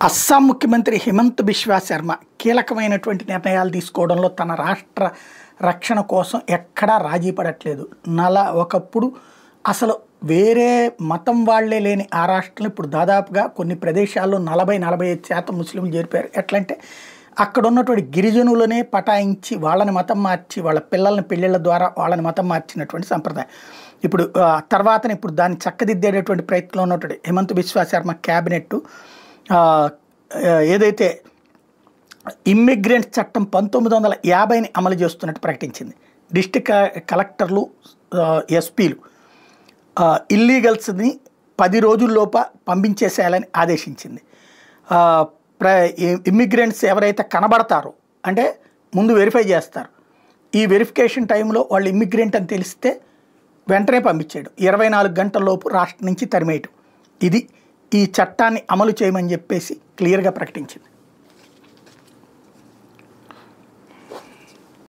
అస్సాం ముఖ్యమంత్రి హిమంత్ బిశ్వా శర్మ కీలకమైనటువంటి నిర్ణయాలు తీసుకోవడంలో తన రాష్ట్ర రక్షణ కోసం ఎక్కడా రాజీ పడట్లేదు. ఒకప్పుడు అసలు వేరే మతం వాళ్లే లేని ఆ రాష్ట్రంలో ఇప్పుడు దాదాపుగా కొన్ని ప్రదేశాల్లో 40-45% ముస్లింలు చేరిపోయారు. ఎట్లంటే అక్కడ ఉన్నటువంటి గిరిజనులనే పటాయించి వాళ్ళని మతం మార్చి వాళ్ళ పిల్లల్ని పెళ్ళిళ్ళ ద్వారా వాళ్ళని మతం మార్చినటువంటి సంప్రదాయం. ఇప్పుడు ఇప్పుడు దాన్ని చక్కదిద్దేటటువంటి ప్రయత్నంలో ఉన్నటువంటి హిమంత్ బిశ్వా శర్మ క్యాబినెట్ ఏదైతే ఇమ్మిగ్రెంట్ చట్టం 1950ని అమలు చేస్తున్నట్టు ప్రకటించింది. డిస్ట్రిక్ట్ కలెక్టర్లు, ఎస్పీలు ఇల్లీగల్స్ని 10 రోజుల్లోప పంపించేసేయాలని ఆదేశించింది. ఇమ్మిగ్రెంట్స్ ఎవరైతే కనబడతారో అంటే ముందు వెరిఫై చేస్తారు. ఈ వెరిఫికేషన్ టైంలో వాళ్ళు ఇమ్మిగ్రెంట్ అని తెలిస్తే వెంటనే పంపించేయడం, 24 గంటల్లోపు రాష్ట్రం నుంచి తరిమేయటం. ఇది ఈ చట్టాన్ని అమలు చేయమని చెప్పేసి క్లియర్గా ప్రకటించింది.